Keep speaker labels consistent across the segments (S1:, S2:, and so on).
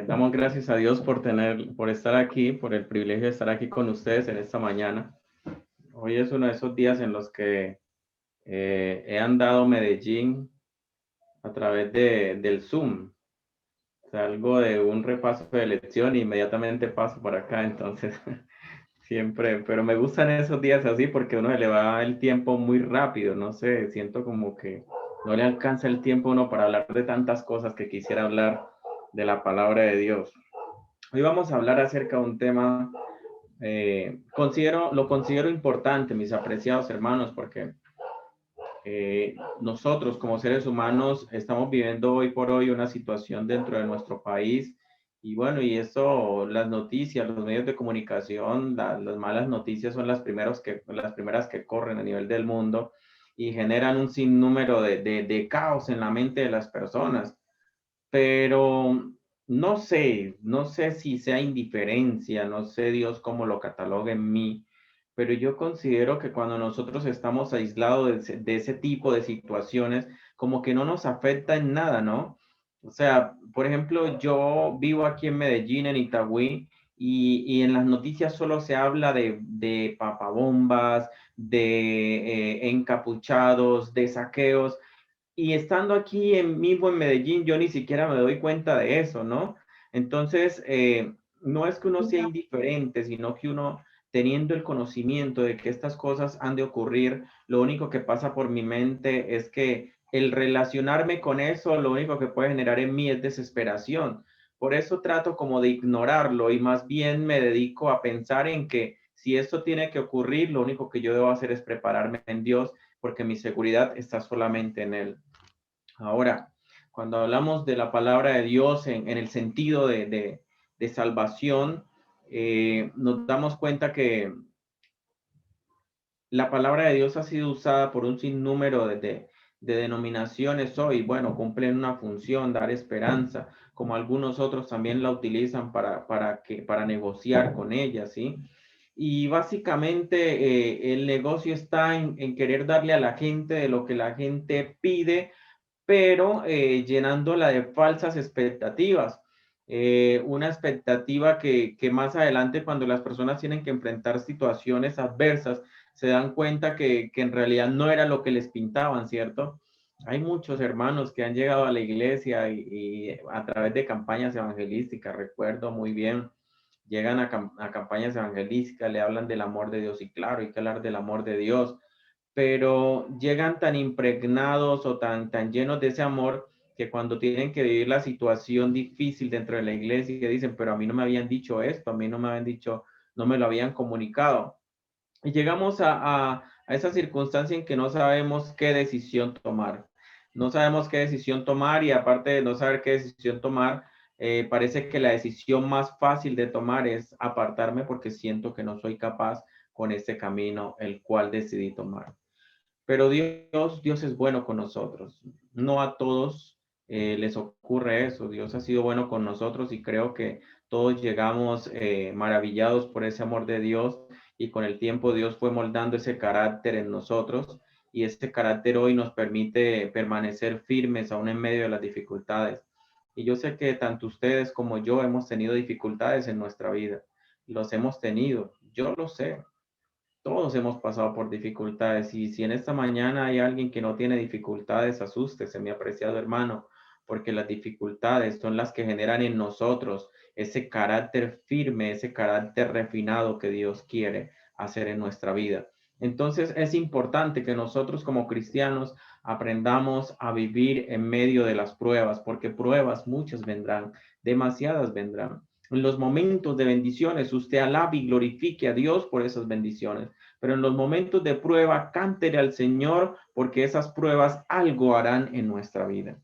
S1: Damos gracias a Dios por estar aquí, por el privilegio de estar aquí con ustedes en esta mañana. Hoy es uno de esos días en los que he andado Medellín a través del Zoom. Salgo de un repaso de lección e inmediatamente paso por acá, entonces siempre, pero me gustan esos días así porque uno se le va el tiempo muy rápido, no sé, siento como que no le alcanza el tiempo a uno para hablar de tantas cosas que quisiera hablar de la palabra de Dios. Hoy vamos a hablar acerca de un tema, lo considero importante, mis apreciados hermanos, porque nosotros como seres humanos estamos viviendo hoy por hoy una situación dentro de nuestro país y bueno, y eso, las noticias, los medios de comunicación, las malas noticias son las primeras que corren a nivel del mundo y generan un sinnúmero de caos en la mente de las personas, pero no sé si sea indiferencia, no sé Dios cómo lo cataloga en mí, pero yo considero que cuando nosotros estamos aislados de ese tipo de situaciones, como que no nos afecta en nada, ¿no? O sea, por ejemplo, yo vivo aquí en Medellín, en Itagüí, y en las noticias solo se habla de papabombas, de encapuchados, de saqueos, y estando aquí mismo en Medellín, yo ni siquiera me doy cuenta de eso, ¿no? Entonces, no es que uno sea indiferente, sino que uno, teniendo el conocimiento de que estas cosas han de ocurrir, lo único que pasa por mi mente es que el relacionarme con eso, lo único que puede generar en mí es desesperación. Por eso trato como de ignorarlo y más bien me dedico a pensar en que si esto tiene que ocurrir, lo único que yo debo hacer es prepararme en Dios porque mi seguridad está solamente en Él. Ahora, cuando hablamos de la palabra de Dios en el sentido de salvación, nos damos cuenta que la palabra de Dios ha sido usada por un sinnúmero de denominaciones hoy. Bueno, cumplen una función, dar esperanza, como algunos otros también la utilizan para negociar con ella, ¿sí? Y básicamente el negocio está en querer darle a la gente de lo que la gente pide, pero llenándola de falsas expectativas. Una expectativa que más adelante, cuando las personas tienen que enfrentar situaciones adversas, se dan cuenta que en realidad no era lo que les pintaban, ¿cierto? Hay muchos hermanos que han llegado a la iglesia y a través de campañas evangelísticas, recuerdo muy bien, llegan a campañas evangelísticas, le hablan del amor de Dios y claro, hay que hablar del amor de Dios, pero llegan tan impregnados o tan llenos de ese amor que cuando tienen que vivir la situación difícil dentro de la iglesia dicen, pero a mí no me habían dicho esto, a mí no me habían dicho, no me lo habían comunicado. Y llegamos a esa circunstancia en que no sabemos qué decisión tomar. No sabemos qué decisión tomar y aparte de no saber qué decisión tomar, parece que la decisión más fácil de tomar es apartarme porque siento que no soy capaz con este camino el cual decidí tomar. Pero Dios es bueno con nosotros. No a todos les ocurre eso. Dios ha sido bueno con nosotros y creo que todos llegamos maravillados por ese amor de Dios y con el tiempo Dios fue moldando ese carácter en nosotros y ese carácter hoy nos permite permanecer firmes aún en medio de las dificultades. Y yo sé que tanto ustedes como yo hemos tenido dificultades en nuestra vida. Los hemos tenido, yo lo sé. Todos hemos pasado por dificultades y si en esta mañana hay alguien que no tiene dificultades, asústese, mi apreciado hermano, porque las dificultades son las que generan en nosotros ese carácter firme, ese carácter refinado que Dios quiere hacer en nuestra vida. Entonces es importante que nosotros como cristianos aprendamos a vivir en medio de las pruebas, porque pruebas muchas vendrán, demasiadas vendrán. En los momentos de bendiciones, usted alabe y glorifique a Dios por esas bendiciones. Pero en los momentos de prueba, cántele al Señor porque esas pruebas algo harán en nuestra vida.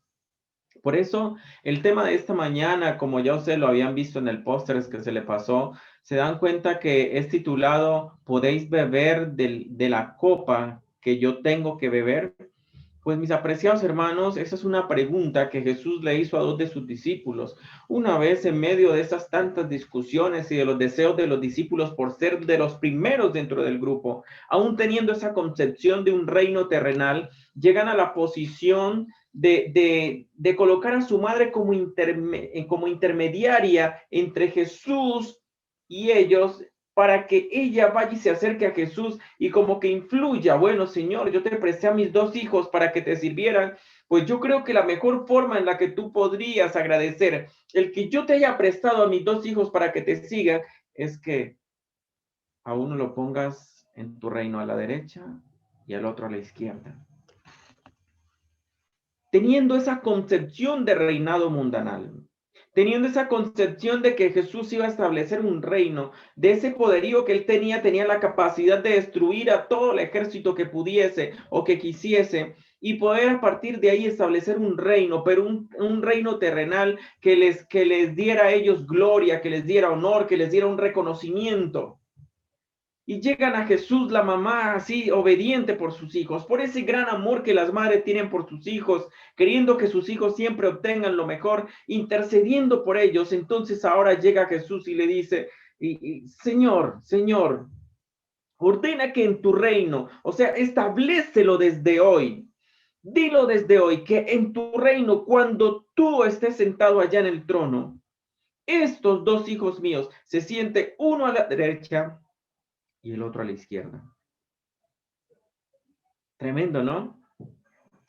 S1: Por eso, el tema de esta mañana, como ya ustedes lo habían visto en el póster que se le pasó, se dan cuenta que es titulado ¿Podéis beber de la copa que yo tengo que beber? Pues mis apreciados hermanos, esa es una pregunta que Jesús le hizo a dos de sus discípulos. Una vez en medio de esas tantas discusiones y de los deseos de los discípulos por ser de los primeros dentro del grupo, aún teniendo esa concepción de un reino terrenal, llegan a la posición de colocar a su madre como intermediaria entre Jesús y ellos, para que ella vaya y se acerque a Jesús y como que influya. Bueno, Señor, yo te presté a mis 2 hijos para que te sirvieran. Pues yo creo que la mejor forma en la que tú podrías agradecer el que yo te haya prestado a mis 2 hijos para que te sigan es que a uno lo pongas en tu reino a la derecha y al otro a la izquierda. Teniendo esa concepción de reinado mundanal, teniendo esa concepción de que Jesús iba a establecer un reino, de ese poderío que él tenía la capacidad de destruir a todo el ejército que pudiese o que quisiese, y poder a partir de ahí establecer un reino, pero un reino terrenal que les diera a ellos gloria, que les diera honor, que les diera un reconocimiento. Y llegan a Jesús, la mamá así obediente por sus hijos, por ese gran amor que las madres tienen por sus hijos, queriendo que sus hijos siempre obtengan lo mejor, intercediendo por ellos. Entonces ahora llega Jesús y le dice, Señor, Señor, ordena que en tu reino, o sea, establécelo desde hoy. Dilo desde hoy, que en tu reino, cuando tú estés sentado allá en el trono, estos 2 hijos míos se siente uno a la derecha y el otro a la izquierda. Tremendo, ¿no?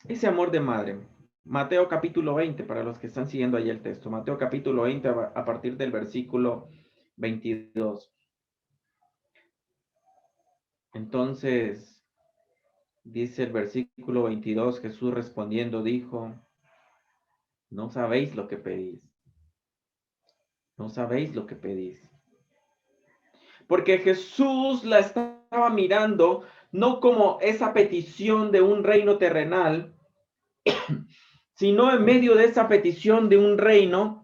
S1: Ese amor de madre. Mateo capítulo 20, para los que están siguiendo ahí el texto. Mateo capítulo 20 a partir del versículo 22. Entonces, dice el versículo 22, Jesús respondiendo dijo, no sabéis lo que pedís. No sabéis lo que pedís. Porque Jesús la estaba mirando no como esa petición de un reino terrenal, sino en medio de esa petición de un reino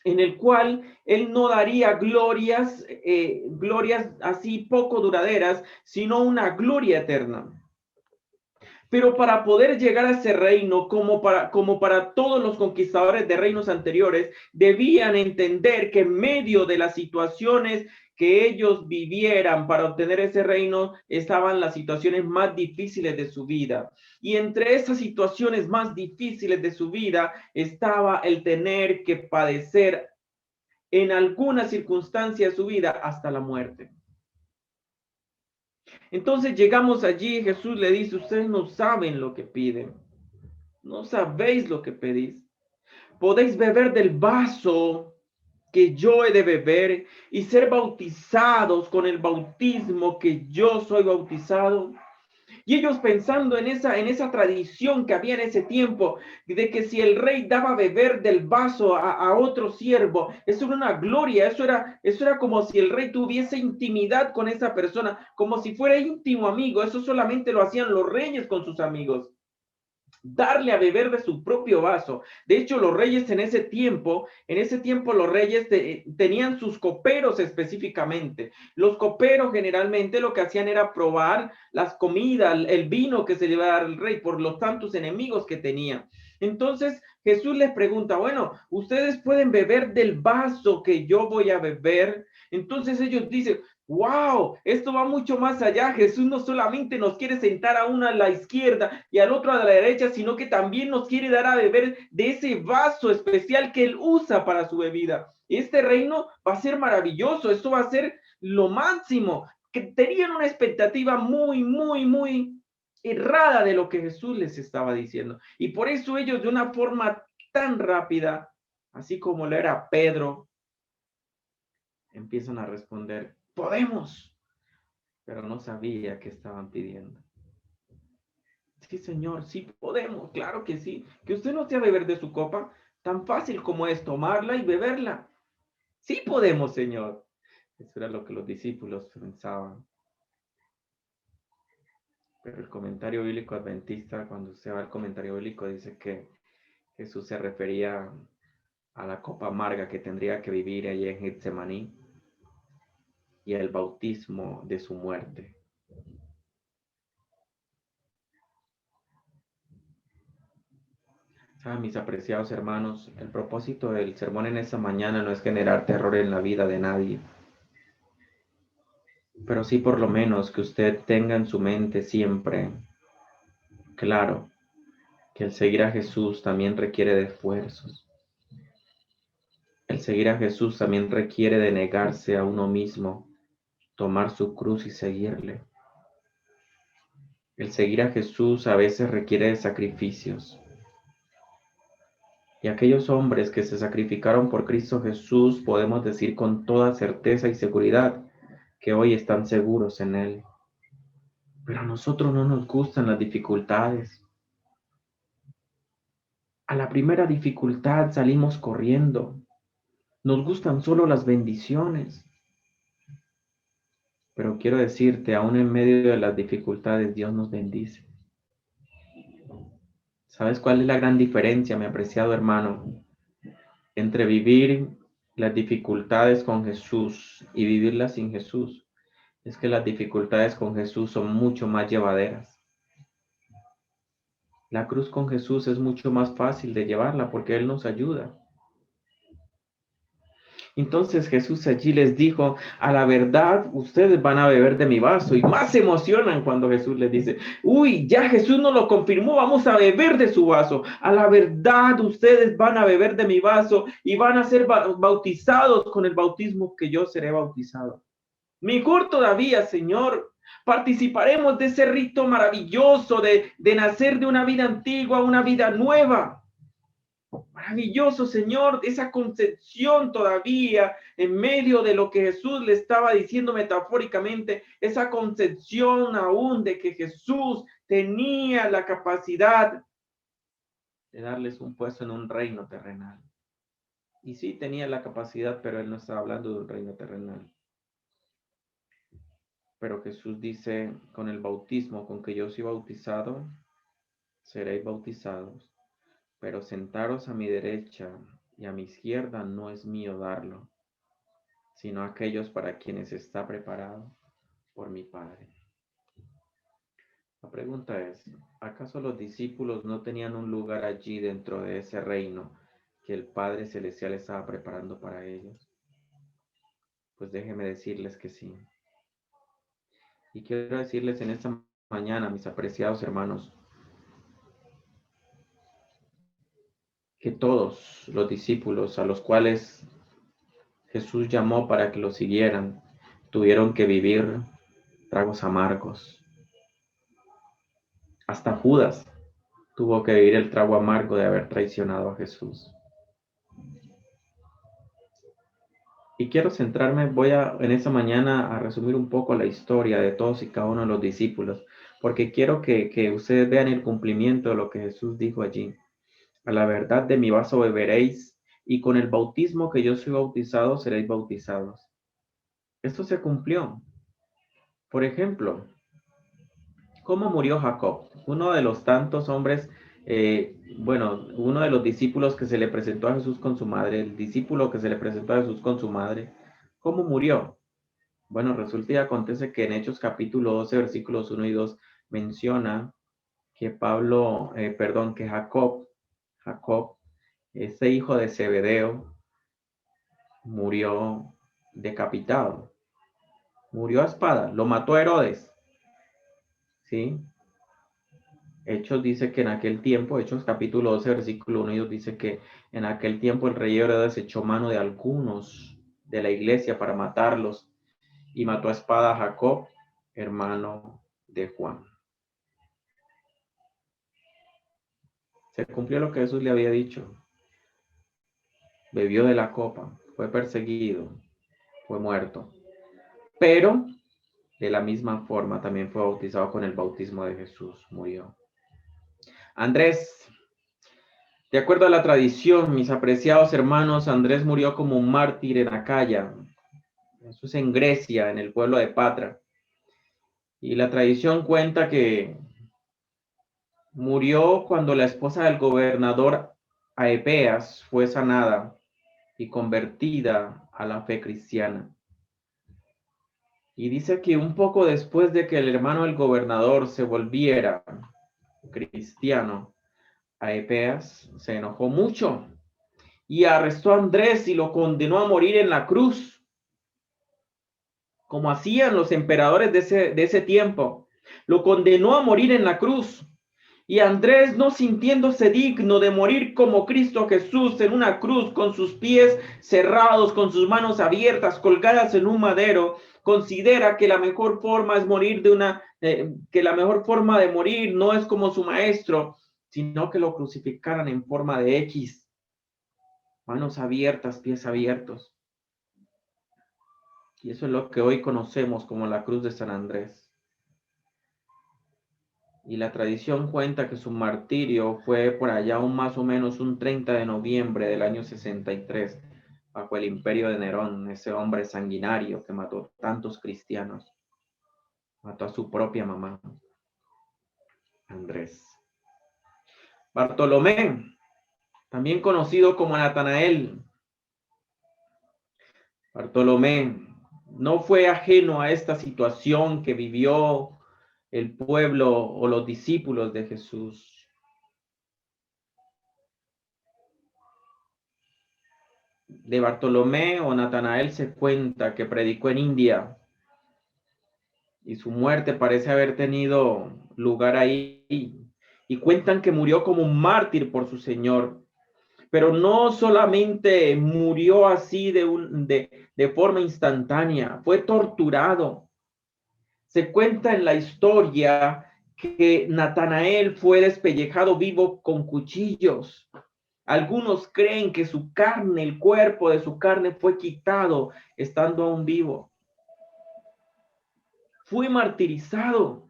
S1: en el cual él no daría glorias así poco duraderas, sino una gloria eterna. Pero para poder llegar a ese reino, como para todos los conquistadores de reinos anteriores, debían entender que en medio de las situaciones que ellos vivieran para obtener ese reino, estaban las situaciones más difíciles de su vida. Y entre esas situaciones más difíciles de su vida estaba el tener que padecer en alguna circunstancia de su vida hasta la muerte. Entonces llegamos allí, Jesús le dice, ustedes no saben lo que piden, no sabéis lo que pedís. Podéis beber del vaso que yo he de beber y ser bautizados con el bautismo que yo soy bautizado. Y ellos pensando en esa tradición que había en ese tiempo, de que si el rey daba a beber del vaso a otro siervo, eso era una gloria, eso era como si el rey tuviese intimidad con esa persona, como si fuera íntimo amigo. Eso solamente lo hacían los reyes con sus amigos, darle a beber de su propio vaso. De hecho, los reyes en ese tiempo los reyes tenían sus coperos específicamente. Los coperos generalmente lo que hacían era probar las comidas, el vino que se le iba a dar al rey por los tantos enemigos que tenía. Entonces Jesús les pregunta, bueno, ustedes pueden beber del vaso que yo voy a beber. Entonces ellos dicen, wow, esto va mucho más allá. Jesús no solamente nos quiere sentar a uno a la izquierda y al otro a la derecha, sino que también nos quiere dar a beber de ese vaso especial que él usa para su bebida. Este reino va a ser maravilloso, esto va a ser lo máximo. Que tenían una expectativa muy, muy, muy errada de lo que Jesús les estaba diciendo. Y por eso ellos de una forma tan rápida, así como lo era Pedro, empiezan a responder, podemos, pero no sabía qué estaban pidiendo. Sí, Señor, sí podemos, claro que sí. Que usted no sea beber de su copa, tan fácil como es tomarla y beberla. Sí podemos, Señor. Eso era lo que los discípulos pensaban. Pero el comentario bíblico adventista, cuando usted va al comentario bíblico, dice que Jesús se refería a la copa amarga que tendría que vivir allí en Getsemaní y al bautismo de su muerte. Mis apreciados hermanos, el propósito del sermón en esta mañana no es generar terror en la vida de nadie, pero sí por lo menos que usted tenga en su mente siempre claro que el seguir a Jesús también requiere de esfuerzos. El seguir a Jesús también requiere de negarse a uno mismo, tomar su cruz y seguirle. El seguir a Jesús a veces requiere de sacrificios. Y aquellos hombres que se sacrificaron por Cristo Jesús, podemos decir con toda certeza y seguridad que hoy están seguros en Él. Pero a nosotros no nos gustan las dificultades. A la primera dificultad salimos corriendo. Nos gustan solo las bendiciones. Pero quiero decirte, aún en medio de las dificultades, Dios nos bendice. ¿Sabes cuál es la gran diferencia, mi apreciado hermano, entre vivir las dificultades con Jesús y vivirlas sin Jesús? Es que las dificultades con Jesús son mucho más llevaderas. La cruz con Jesús es mucho más fácil de llevarla porque Él nos ayuda. Entonces Jesús allí les dijo, a la verdad, ustedes van a beber de mi vaso. Y más se emocionan cuando Jesús les dice, uy, ya Jesús nos lo confirmó, vamos a beber de su vaso. A la verdad, ustedes van a beber de mi vaso y van a ser bautizados con el bautismo que yo seré bautizado. Mejor todavía, Señor, participaremos de ese rito maravilloso de nacer de una vida antigua a una vida nueva. Maravilloso, Señor, esa concepción todavía en medio de lo que Jesús le estaba diciendo metafóricamente, esa concepción aún de que Jesús tenía la capacidad de darles un puesto en un reino terrenal. Y sí tenía la capacidad, pero Él no estaba hablando de un reino terrenal. Pero Jesús dice, con el bautismo con que yo soy bautizado, seréis bautizados. Pero sentaros a mi derecha y a mi izquierda no es mío darlo, sino aquellos para quienes está preparado por mi Padre. La pregunta es, ¿acaso los discípulos no tenían un lugar allí dentro de ese reino que el Padre Celestial estaba preparando para ellos? Pues déjenme decirles que sí. Y quiero decirles en esta mañana, mis apreciados hermanos, que todos los discípulos a los cuales Jesús llamó para que lo siguieran, tuvieron que vivir tragos amargos. Hasta Judas tuvo que vivir el trago amargo de haber traicionado a Jesús. Y quiero centrarme, en esta mañana a resumir un poco la historia de todos y cada uno de los discípulos, porque quiero que ustedes vean el cumplimiento de lo que Jesús dijo allí. A la verdad de mi vaso beberéis, y con el bautismo que yo soy bautizado, seréis bautizados. Esto se cumplió. Por ejemplo, ¿cómo murió Jacob? Uno de los tantos hombres, uno de los discípulos que se le presentó a Jesús con su madre, el discípulo que se le presentó a Jesús con su madre, ¿cómo murió? Bueno, resulta y acontece que en Hechos capítulo 12, versículos 1 y 2, menciona que que Jacob, ese hijo de Zebedeo, murió decapitado, murió a espada, lo mató Herodes, ¿sí? Hechos dice que en aquel tiempo, Hechos capítulo 12, versículo 1 y 2 dice que en aquel tiempo el rey Herodes echó mano de algunos de la iglesia para matarlos y mató a espada a Jacob, hermano de Juan. Se cumplió lo que Jesús le había dicho. Bebió de la copa, fue perseguido, fue muerto. Pero de la misma forma también fue bautizado con el bautismo de Jesús, murió. Andrés, de acuerdo a la tradición, mis apreciados hermanos, Andrés murió como un mártir en Acaya. Eso es en Grecia, en el pueblo de Patra. Y la tradición cuenta que murió cuando la esposa del gobernador Aepeas fue sanada y convertida a la fe cristiana. Y dice que un poco después de que el hermano del gobernador se volviera cristiano, Aepeas se enojó mucho y arrestó a Andrés y lo condenó a morir en la cruz, como hacían los emperadores de ese tiempo. Lo condenó a morir en la cruz. Y Andrés, no sintiéndose digno de morir como Cristo Jesús en una cruz, con sus pies cerrados, con sus manos abiertas, colgadas en un madero, considera que la mejor forma es morir que la mejor forma de morir no es como su maestro, sino que lo crucificaran en forma de X, manos abiertas, pies abiertos. Y eso es lo que hoy conocemos como la cruz de San Andrés. Y la tradición cuenta que su martirio fue por allá más o menos un 30 de noviembre del año 63, bajo el imperio de Nerón, ese hombre sanguinario que mató tantos cristianos. Mató a su propia mamá, Andrés. Bartolomé, también conocido como Natanael. Bartolomé no fue ajeno a esta situación que vivió el pueblo o los discípulos de Jesús. De Bartolomé o Natanael se cuenta que predicó en India y su muerte parece haber tenido lugar ahí. Y cuentan que murió como un mártir por su Señor. Pero no solamente murió así de forma instantánea, fue torturado. Se cuenta en la historia que Natanael fue despellejado vivo con cuchillos. Algunos creen que su carne, el cuerpo de su carne fue quitado estando aún vivo. Fue martirizado.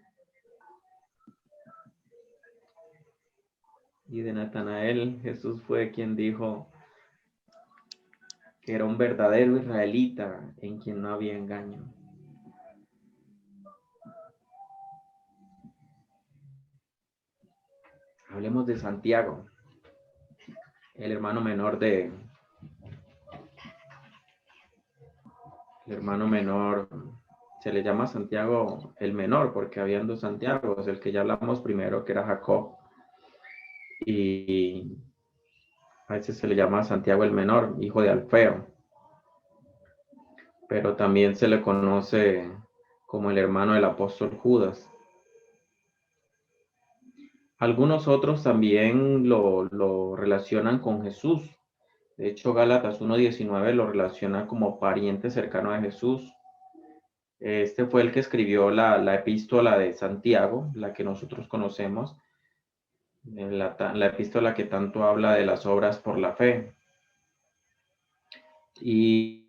S1: Y de Natanael, Jesús fue quien dijo que era un verdadero israelita en quien no había engaño. Hablemos de Santiago, el hermano menor el hermano menor, se le llama Santiago el menor, porque habían dos Santiagos, el que ya hablamos primero, que era Jacob, y a veces se le llama Santiago el menor, hijo de Alfeo, pero también se le conoce como el hermano del apóstol Judas. Algunos otros también lo relacionan con Jesús. De hecho, Gálatas 1:19 lo relaciona como pariente cercano de Jesús. Este fue el que escribió la epístola de Santiago, la que nosotros conocemos, la epístola que tanto habla de las obras por la fe. Y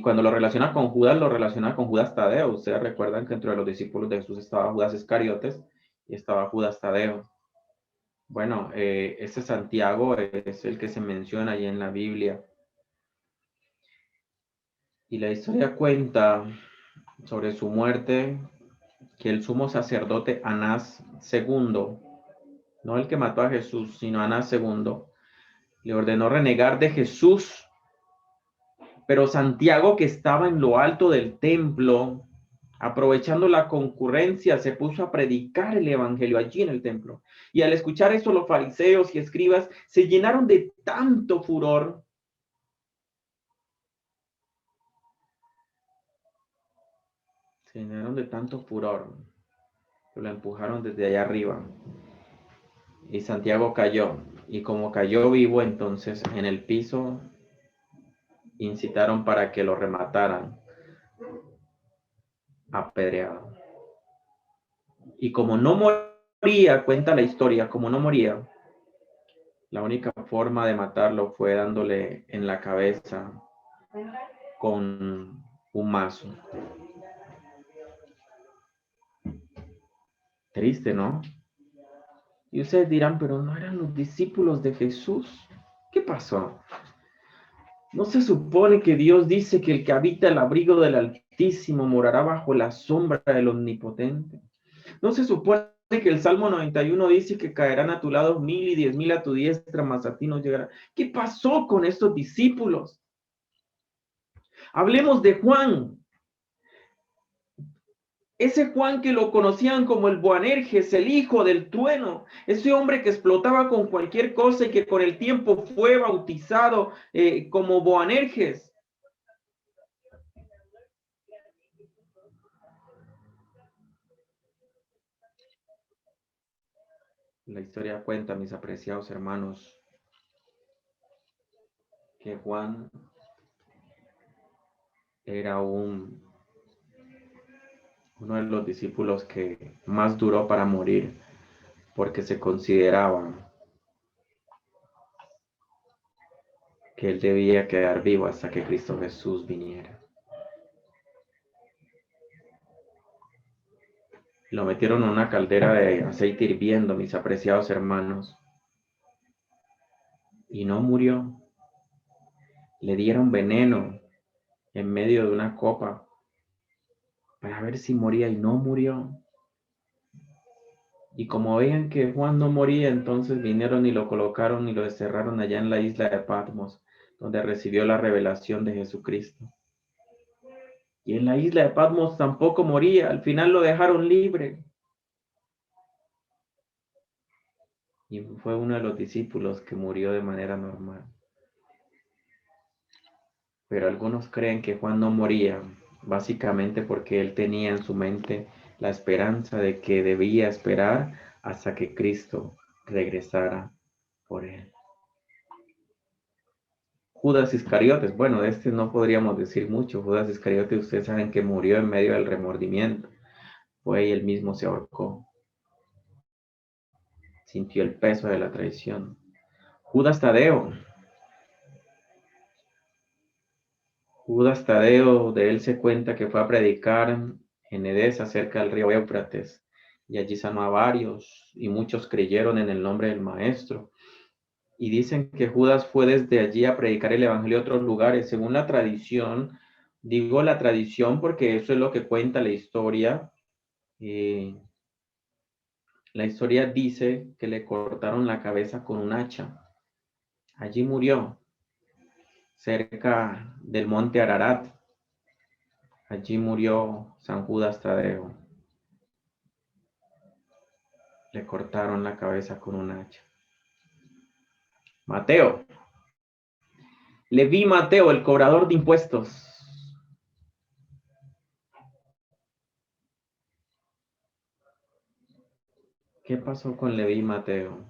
S1: cuando lo relaciona con Judas, lo relaciona con Judas Tadeo. Ustedes recuerdan que entre los discípulos de Jesús estaba Judas Iscariotes y estaba Judas Tadeo. Bueno, este Santiago es el que se menciona ahí en la Biblia. Y la historia cuenta sobre su muerte que el sumo sacerdote Anás II, no el que mató a Jesús, sino Anás II, le ordenó renegar de Jesús. Pero Santiago, que estaba en lo alto del templo, aprovechando la concurrencia, se puso a predicar el evangelio allí en el templo. Y al escuchar eso, los fariseos y escribas se llenaron de tanto furor que lo empujaron desde allá arriba. Y Santiago cayó. Y como cayó vivo, entonces en el piso incitaron para que lo remataran apedreado. Y como no moría, cuenta la historia, como no moría, la única forma de matarlo fue dándole en la cabeza con un mazo. Triste, ¿no? Y ustedes dirán, pero no eran los discípulos de Jesús. ¿Qué pasó? ¿No se supone que Dios dice que el que habita el abrigo del Altísimo morará bajo la sombra del Omnipotente? ¿No se supone que el Salmo 91 dice que caerán a tu lado 1000 y 10,000 a tu diestra, mas a ti no llegará? ¿Qué pasó con estos discípulos? Hablemos de Juan. Ese Juan que lo conocían como el Boanerges, el hijo del trueno, ese hombre que explotaba con cualquier cosa y que con el tiempo fue bautizado como Boanerges. La historia cuenta, mis apreciados hermanos, que Juan era uno de los discípulos que más duró para morir, porque se consideraba que él debía quedar vivo hasta que Cristo Jesús viniera. Lo metieron en una caldera de aceite hirviendo, mis apreciados hermanos, y no murió. Le dieron veneno en medio de una copa para ver si moría y no murió. Y como veían que Juan no moría, entonces vinieron y lo colocaron y lo desterraron allá en la isla de Patmos, donde recibió la revelación de Jesucristo. Y en la isla de Patmos tampoco moría, al final lo dejaron libre. Y fue uno de los discípulos que murió de manera normal. Pero algunos creen que Juan no moría, básicamente porque él tenía en su mente la esperanza de que debía esperar hasta que Cristo regresara por él. Judas Iscariotes, bueno, de este no podríamos decir mucho. Judas Iscariotes, ustedes saben que murió en medio del remordimiento. Fue y él mismo se ahorcó. Sintió el peso de la traición. Judas Tadeo. Judas Tadeo, de él se cuenta que fue a predicar en Edesa, cerca del río Éufrates, y allí sanó a varios, y muchos creyeron en el nombre del Maestro. Y dicen que Judas fue desde allí a predicar el Evangelio a otros lugares. Según la tradición, digo la tradición porque eso es lo que cuenta la historia. La historia dice que le cortaron la cabeza con un hacha. Allí murió, cerca del monte Ararat. Allí murió San Judas Tadeo. Le cortaron la cabeza con un hacha. Mateo. Leví Mateo, el cobrador de impuestos. ¿Qué pasó con Leví Mateo?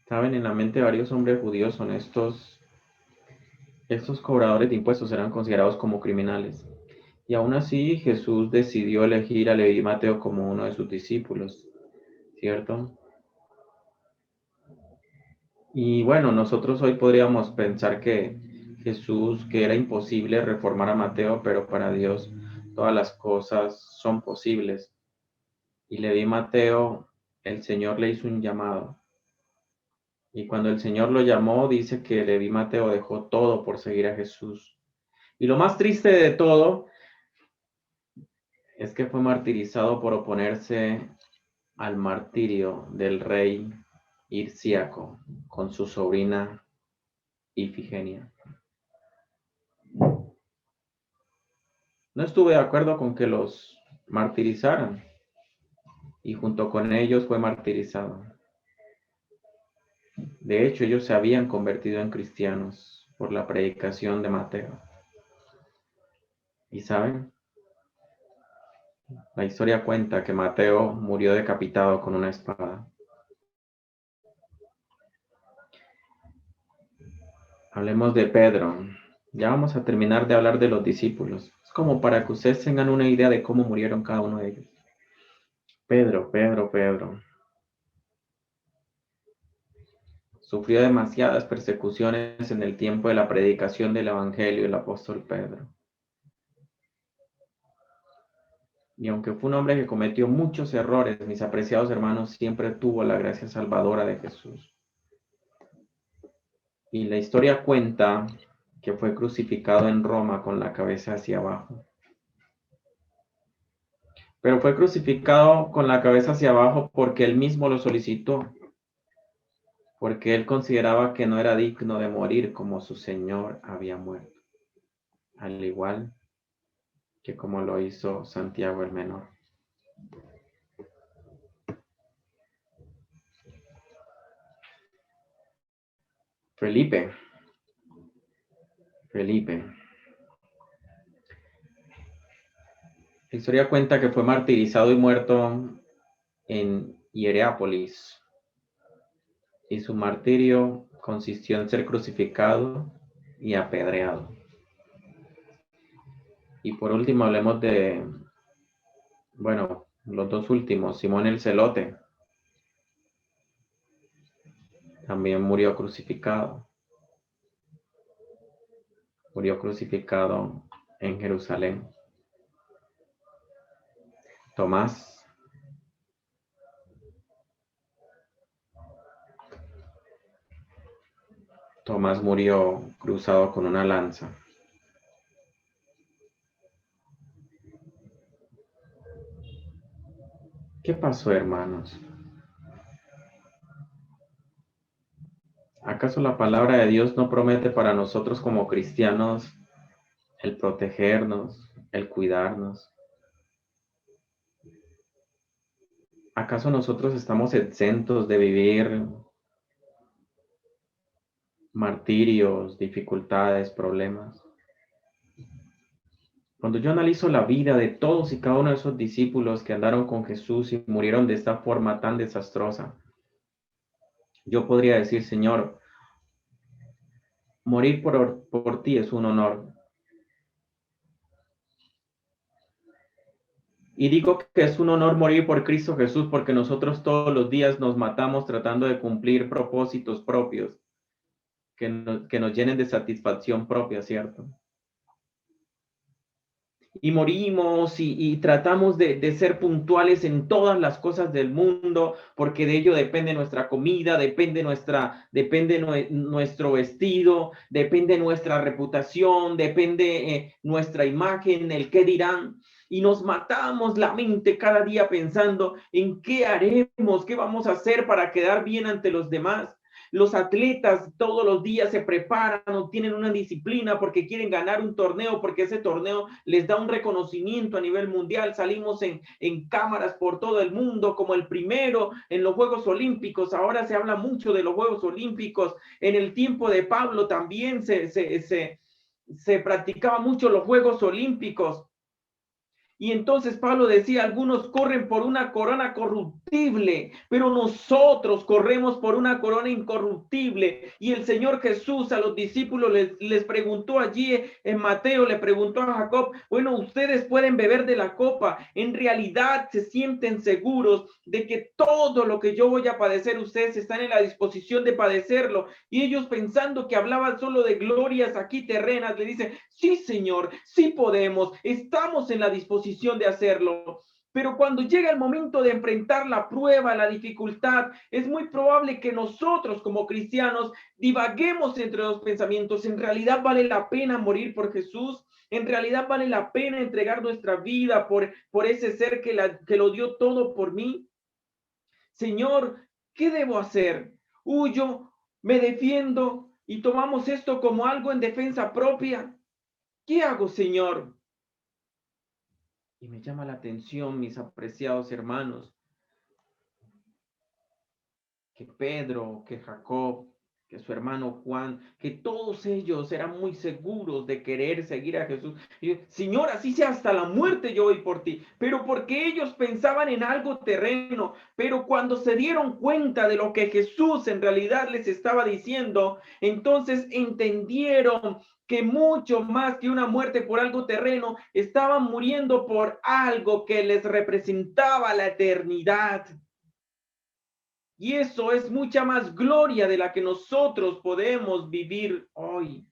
S1: Saben, en la mente de varios hombres judíos son estos cobradores de impuestos eran considerados como criminales. Y aún así Jesús decidió elegir a Leví Mateo como uno de sus discípulos, ¿cierto? Y bueno, nosotros hoy podríamos pensar que Jesús, que era imposible reformar a Mateo, pero para Dios todas las cosas son posibles. Y Leví Mateo, el Señor le hizo un llamado. Y cuando el Señor lo llamó, dice que Leví Mateo dejó todo por seguir a Jesús. Y lo más triste de todo es que fue martirizado por oponerse al martirio del rey Hircíaco con su sobrina Ifigenia. No estuve de acuerdo con que los martirizaran y junto con ellos fue martirizado. De hecho, ellos se habían convertido en cristianos por la predicación de Mateo. Y saben, la historia cuenta que Mateo murió decapitado con una espada. Hablemos de Pedro. Ya vamos a terminar de hablar de los discípulos. Es como para que ustedes tengan una idea de cómo murieron cada uno de ellos. Pedro. Sufrió demasiadas persecuciones en el tiempo de la predicación del Evangelio del apóstol Pedro. Y aunque fue un hombre que cometió muchos errores, mis apreciados hermanos, siempre tuvo la gracia salvadora de Jesús. Y la historia cuenta que fue crucificado en Roma con la cabeza hacia abajo. Pero fue crucificado con la cabeza hacia abajo porque él mismo lo solicitó, porque él consideraba que no era digno de morir como su Señor había muerto, al igual que como lo hizo Santiago el Menor. Felipe. La historia cuenta que fue martirizado y muerto en Hierápolis, y su martirio consistió en ser crucificado y apedreado. Y por último hablemos de, bueno, los dos últimos. Simón el Celote también murió crucificado. Murió crucificado en Jerusalén. Tomás Tomás murió cruzado con una lanza. ¿Qué pasó, hermanos? ¿Acaso la palabra de Dios no promete para nosotros como cristianos el protegernos, el cuidarnos? ¿Acaso nosotros estamos exentos de vivir martirios, dificultades, problemas? Cuando yo analizo la vida de todos y cada uno de esos discípulos que andaron con Jesús y murieron de esta forma tan desastrosa, yo podría decir, Señor, morir por ti es un honor. Y digo que es un honor morir por Cristo Jesús porque nosotros todos los días nos matamos tratando de cumplir propósitos propios que nos llenen de satisfacción propia, ¿cierto? Y morimos y tratamos de ser puntuales en todas las cosas del mundo, porque de ello depende nuestra comida, depende nuestro vestido, depende nuestra reputación, depende nuestra imagen, el qué dirán. Y nos matamos la mente cada día pensando en qué haremos, qué vamos a hacer para quedar bien ante los demás. Los atletas todos los días se preparan o tienen una disciplina porque quieren ganar un torneo, porque ese torneo les da un reconocimiento a nivel mundial. Salimos en cámaras por todo el mundo como el primero en los Juegos Olímpicos. Ahora se habla mucho de los Juegos Olímpicos. En el tiempo de Pablo también se practicaba mucho los Juegos Olímpicos. Y entonces Pablo decía, algunos corren por una corona corruptible, pero nosotros corremos por una corona incorruptible. Y el Señor Jesús a los discípulos les preguntó allí en Mateo, le preguntó a Jacob, bueno, ustedes pueden beber de la copa, en realidad se sienten seguros de que todo lo que yo voy a padecer, ustedes están en la disposición de padecerlo. Y ellos pensando que hablaban solo de glorias aquí terrenas, le dicen, sí, Señor, sí podemos, estamos en la disposición de hacerlo. Pero cuando llega el momento de enfrentar la prueba, la dificultad, es muy probable que nosotros como cristianos divaguemos entre los pensamientos. ¿En realidad vale la pena morir por Jesús? ¿En realidad vale la pena entregar nuestra vida por ese ser que lo dio todo por mí? Señor, ¿qué debo hacer? ¿Huyo? ¿Me defiendo? ¿Y tomamos esto como algo en defensa propia? ¿Qué hago, Señor? Y me llama la atención, mis apreciados hermanos, que Pedro, que Jacob, que su hermano Juan, que todos ellos eran muy seguros de querer seguir a Jesús. Y, Señor, así sea hasta la muerte yo voy por ti, pero porque ellos pensaban en algo terreno, pero cuando se dieron cuenta de lo que Jesús en realidad les estaba diciendo, entonces entendieron que mucho más que una muerte por algo terreno, estaban muriendo por algo que les representaba la eternidad. Y eso es mucha más gloria de la que nosotros podemos vivir hoy.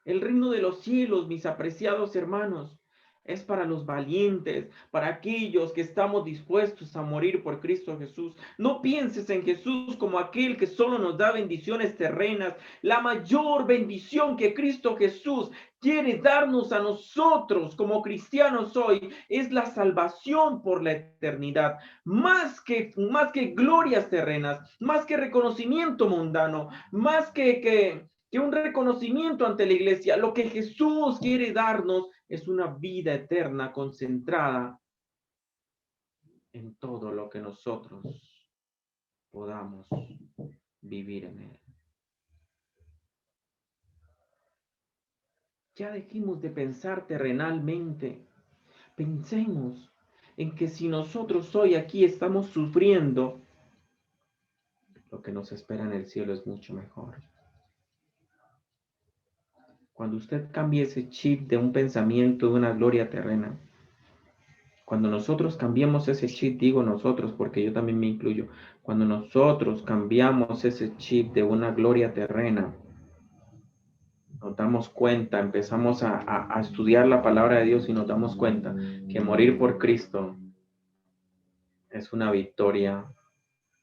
S1: El reino de los cielos, mis apreciados hermanos, es para los valientes, para aquellos que estamos dispuestos a morir por Cristo Jesús. No pienses en Jesús como aquel que solo nos da bendiciones terrenas. La mayor bendición que Cristo Jesús quiere darnos a nosotros como cristianos hoy es la salvación por la eternidad. Más que glorias terrenas, más que reconocimiento mundano, más que un reconocimiento ante la iglesia. Lo que Jesús quiere darnos es una vida eterna concentrada en todo lo que nosotros podamos vivir en él. Ya dejemos de pensar terrenalmente. Pensemos en que si nosotros hoy aquí estamos sufriendo, lo que nos espera en el cielo es mucho mejor. Cuando usted cambie ese chip de un pensamiento de una gloria terrena, cuando nosotros cambiamos ese chip, digo nosotros porque yo también me incluyo, cuando nosotros cambiamos ese chip de una gloria terrena, nos damos cuenta, empezamos a estudiar la palabra de Dios y nos damos cuenta que morir por Cristo es una victoria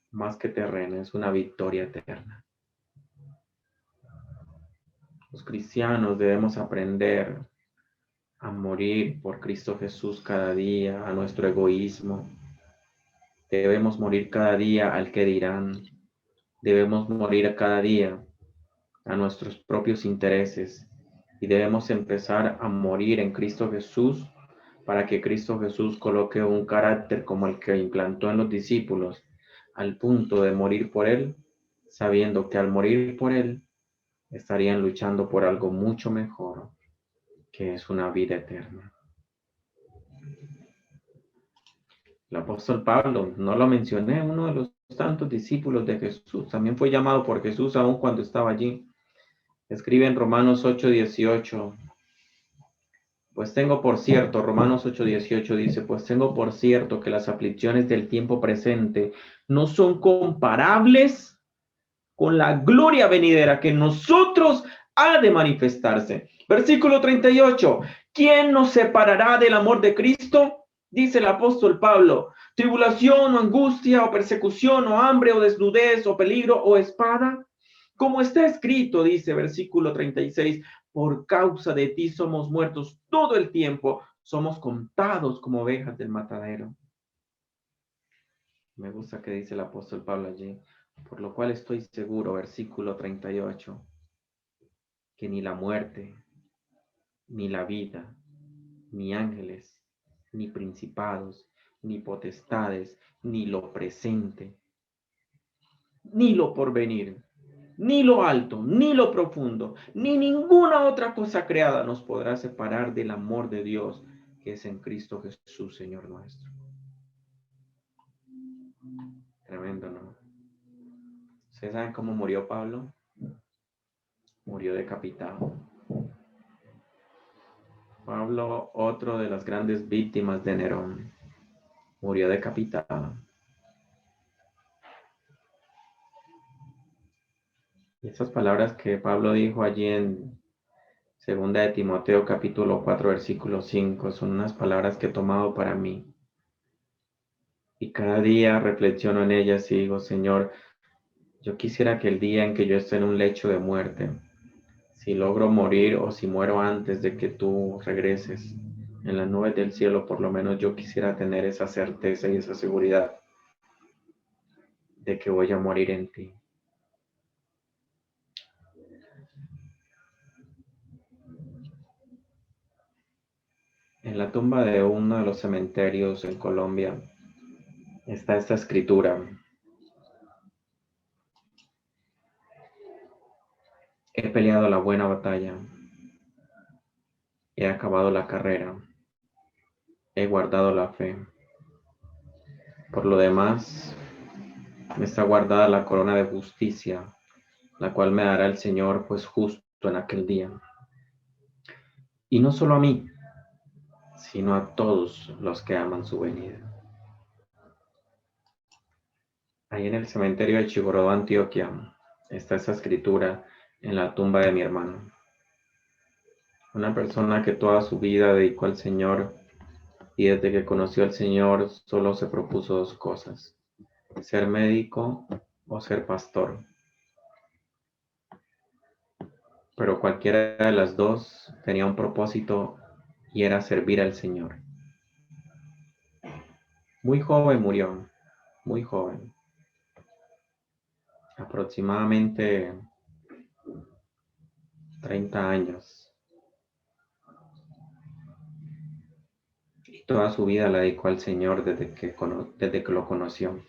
S1: más que terrena, es una victoria eterna. Los cristianos debemos aprender a morir por Cristo Jesús cada día, a nuestro egoísmo. Debemos morir cada día al que dirán. Debemos morir cada día a nuestros propios intereses y debemos empezar a morir en Cristo Jesús para que Cristo Jesús coloque un carácter como el que implantó en los discípulos, al punto de morir por Él, sabiendo que al morir por Él estarían luchando por algo mucho mejor, que es una vida eterna. El apóstol Pablo, no lo mencioné, uno de los tantos discípulos de Jesús, también fue llamado por Jesús aún cuando estaba allí. Escribe en Romanos 8:18, pues tengo por cierto, Romanos 8:18 dice, pues tengo por cierto que las aflicciones del tiempo presente no son comparables con la gloria venidera que en nosotros ha de manifestarse. Versículo 38, ¿quién nos separará del amor de Cristo? Dice el apóstol Pablo, tribulación o angustia o persecución o hambre o desnudez o peligro o espada. Como está escrito, dice versículo 36, por causa de ti somos muertos todo el tiempo, somos contados como ovejas del matadero. Me gusta que dice el apóstol Pablo allí, por lo cual estoy seguro, versículo 38, que ni la muerte, ni la vida, ni ángeles, ni principados, ni potestades, ni lo presente, ni lo porvenir, ni lo alto, ni lo profundo, ni ninguna otra cosa creada nos podrá separar del amor de Dios que es en Cristo Jesús, Señor nuestro. Tremendo, ¿no? ¿Ustedes saben cómo murió Pablo? Murió decapitado. Pablo, otro de las grandes víctimas de Nerón, murió decapitado. Y esas palabras que Pablo dijo allí en 2 de Timoteo capítulo 4 versículo 5 son unas palabras que he tomado para mí. Y cada día reflexiono en ellas y digo, Señor, yo quisiera que el día en que yo esté en un lecho de muerte, si logro morir o si muero antes de que tú regreses en las nubes del cielo, por lo menos yo quisiera tener esa certeza y esa seguridad de que voy a morir en ti. En la tumba de uno de los cementerios en Colombia está esta escritura. He peleado la buena batalla. He acabado la carrera. He guardado la fe. Por lo demás, me está guardada la corona de justicia, la cual me dará el Señor, pues justo en aquel día. Y no solo a mí, sino a todos los que aman su venida. Ahí en el cementerio de Chigorodó, Antioquia, está esa escritura en la tumba de mi hermano. Una persona que toda su vida dedicó al Señor y desde que conoció al Señor solo se propuso dos cosas: ser médico o ser pastor. Pero cualquiera de las dos tenía un propósito y era servir al Señor. Muy joven murió, muy joven. Aproximadamente 30 años. Y toda su vida la dedicó al Señor desde que lo conoció.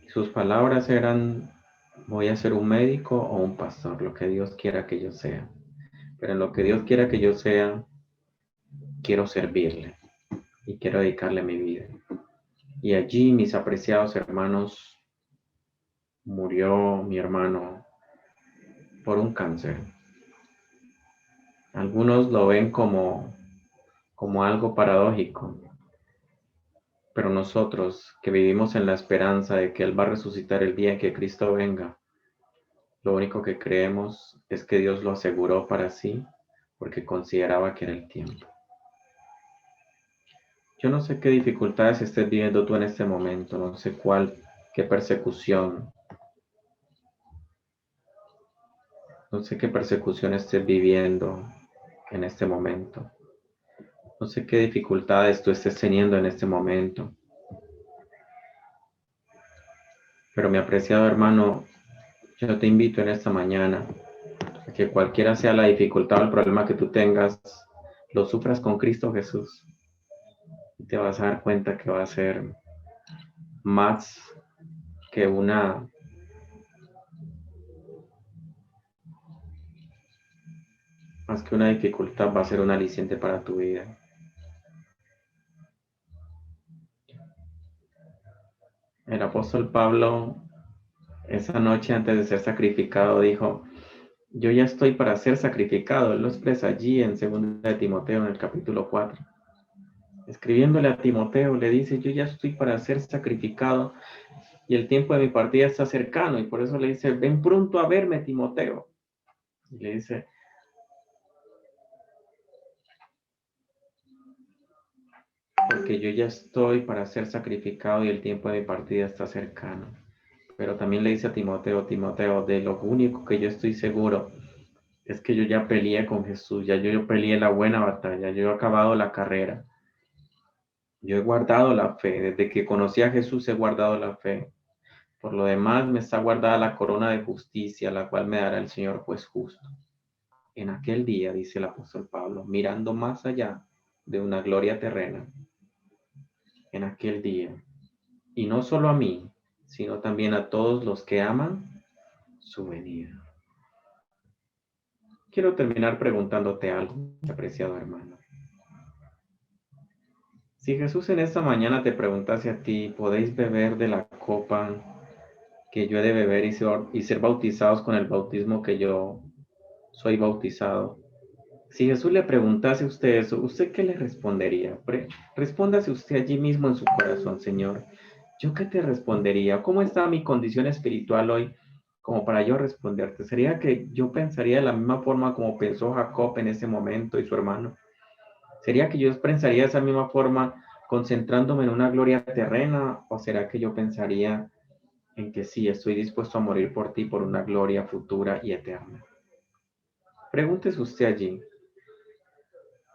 S1: Sus palabras eran voy a ser un médico o un pastor, lo que Dios quiera que yo sea. Pero en lo que Dios quiera que yo sea, quiero servirle y quiero dedicarle mi vida. Y allí, mis apreciados hermanos, murió mi hermano por un cáncer. Algunos lo ven como algo paradójico, pero nosotros que vivimos en la esperanza de que Él va a resucitar el día en que Cristo venga, lo único que creemos es que Dios lo aseguró para sí porque consideraba que era el tiempo. Yo no sé qué dificultades estés viviendo tú en este momento, no sé qué persecución, no sé qué persecución estés viviendo en este momento. No sé qué dificultades tú estés teniendo en este momento, pero mi apreciado hermano, yo te invito en esta mañana a que cualquiera sea la dificultad o el problema que tú tengas, lo sufras con Cristo Jesús. Y te vas a dar cuenta que va a ser más que una dificultad, va a ser un aliciente para tu vida. El apóstol Pablo, esa noche antes de ser sacrificado, dijo, yo ya estoy para ser sacrificado. Él lo expresa allí en 2 de Timoteo, en el capítulo 4. Escribiéndole a Timoteo, le dice, yo ya estoy para ser sacrificado y el tiempo de mi partida está cercano. Y por eso le dice, ven pronto a verme, Timoteo. Y le dice, porque yo ya estoy para ser sacrificado y el tiempo de mi partida está cercano. Pero también le dice a Timoteo, Timoteo, de lo único que yo estoy seguro es que yo ya peleé con Jesús, ya yo peleé la buena batalla, yo he acabado la carrera, yo he guardado la fe, desde que conocí a Jesús he guardado la fe. Por lo demás me está guardada la corona de justicia, la cual me dará el Señor juez justo. En aquel día, dice el apóstol Pablo, mirando más allá de una gloria terrena, en aquel día, y no solo a mí, sino también a todos los que aman su venida. Quiero terminar preguntándote algo, apreciado hermano. Si Jesús en esta mañana te preguntase a ti, ¿podéis beber de la copa que yo he de beber y ser bautizados con el bautismo que yo soy bautizado? Si Jesús le preguntase a usted eso, ¿usted qué le respondería? Respóndase usted allí mismo en su corazón, Señor. ¿Yo qué te respondería? ¿Cómo está mi condición espiritual hoy? Como para yo responderte. ¿Sería que yo pensaría de la misma forma como pensó Jacob en ese momento y su hermano? ¿Sería que yo pensaría de esa misma forma concentrándome en una gloria terrena? ¿O será que yo pensaría en que sí, estoy dispuesto a morir por ti por una gloria futura y eterna? Pregúntese usted allí.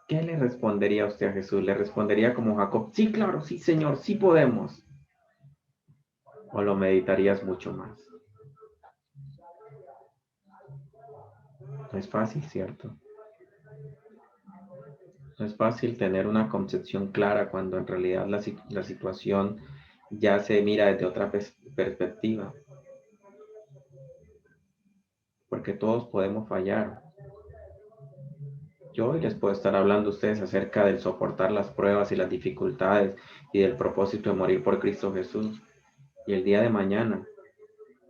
S1: ¿Qué le respondería usted a Jesús? ¿Le respondería como Jacob? Sí, claro, sí, Señor, sí podemos. ¿O lo meditarías mucho más? No es fácil, ¿cierto? No es fácil tener una concepción clara cuando en realidad la situación ya se mira desde otra perspectiva. Porque todos podemos fallar. Yo hoy les puedo estar hablando a ustedes acerca del soportar las pruebas y las dificultades y del propósito de morir por Cristo Jesús. Y el día de mañana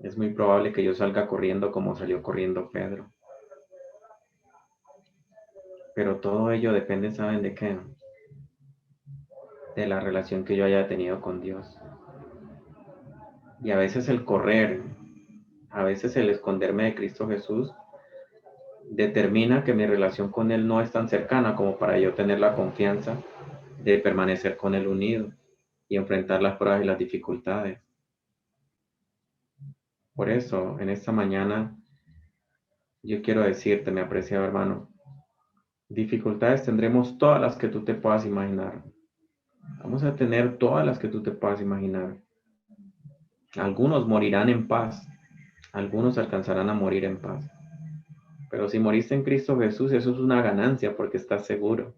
S1: es muy probable que yo salga corriendo como salió corriendo Pedro. Pero todo ello depende, ¿saben de qué? De la relación que yo haya tenido con Dios. Y a veces el correr, a veces el esconderme de Cristo Jesús, determina que mi relación con Él no es tan cercana como para yo tener la confianza de permanecer con Él unido y enfrentar las pruebas y las dificultades. Por eso, en esta mañana, yo quiero decirte, mi apreciado hermano, dificultades tendremos todas las que tú te puedas imaginar. Vamos a tener todas las que tú te puedas imaginar. Algunos morirán en paz, algunos alcanzarán a morir en paz. Pero si moriste en Cristo Jesús, eso es una ganancia porque estás seguro.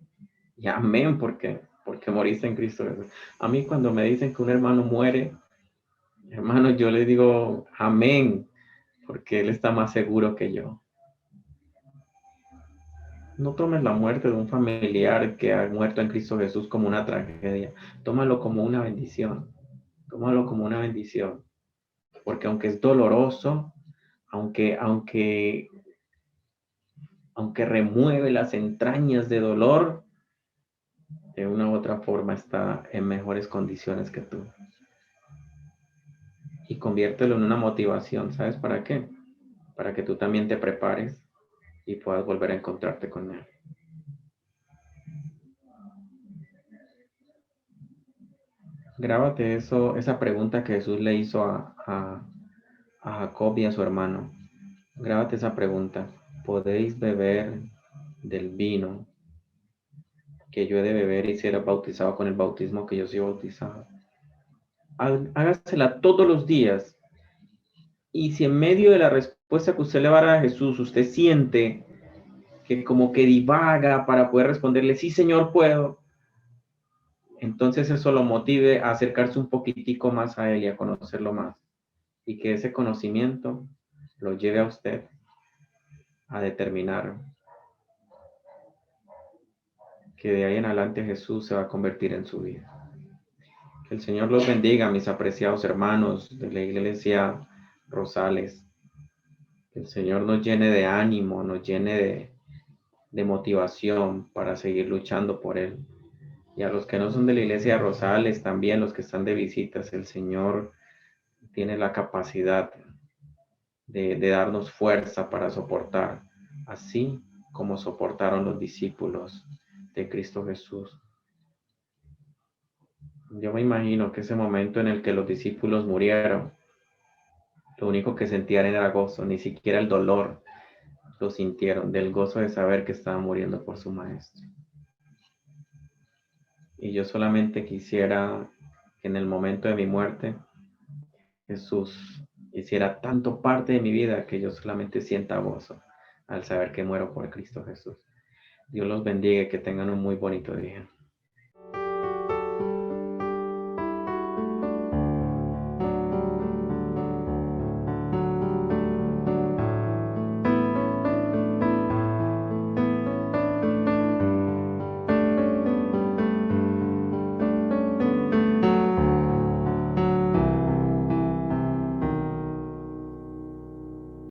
S1: Y amén, porque moriste en Cristo Jesús. A mí cuando me dicen que un hermano muere, hermano, yo les digo amén, porque Él está más seguro que yo. No tomes la muerte de un familiar que ha muerto en Cristo Jesús como una tragedia. Tómalo como una bendición. Tómalo como una bendición. Porque aunque es doloroso, aunque remueve las entrañas de dolor, de una u otra forma está en mejores condiciones que tú. Y conviértelo en una motivación. ¿Sabes para qué? Para que tú también te prepares y puedas volver a encontrarte con Él. Grábate eso, esa pregunta que Jesús le hizo a Jacob y a su hermano. Grábate esa pregunta. ¿Podéis beber del vino que yo he de beber y ser bautizado con el bautismo que yo soy bautizado? Hágasela todos los días. Y si en medio de la respuesta que usted le va a dar a Jesús, usted siente que como que divaga para poder responderle, sí, Señor, puedo, entonces eso lo motive a acercarse un poquitico más a Él y a conocerlo más. Y que ese conocimiento lo lleve a usted a determinar que de ahí en adelante Jesús se va a convertir en su vida. Que el Señor los bendiga, mis apreciados hermanos de la Iglesia Rosales. Que el Señor nos llene de ánimo, nos llene de motivación para seguir luchando por Él. Y a los que no son de la Iglesia Rosales, también los que están de visitas, el Señor tiene la capacidad de darnos fuerza para soportar, así como soportaron los discípulos de Cristo Jesús. Yo me imagino que ese momento en el que los discípulos murieron, lo único que sentían era gozo, ni siquiera el dolor lo sintieron, del gozo de saber que estaban muriendo por su maestro. Y yo solamente quisiera que en el momento de mi muerte, Jesús hiciera tanto parte de mi vida que yo solamente sienta gozo al saber que muero por Cristo Jesús. Dios los bendiga y que tengan un muy bonito día.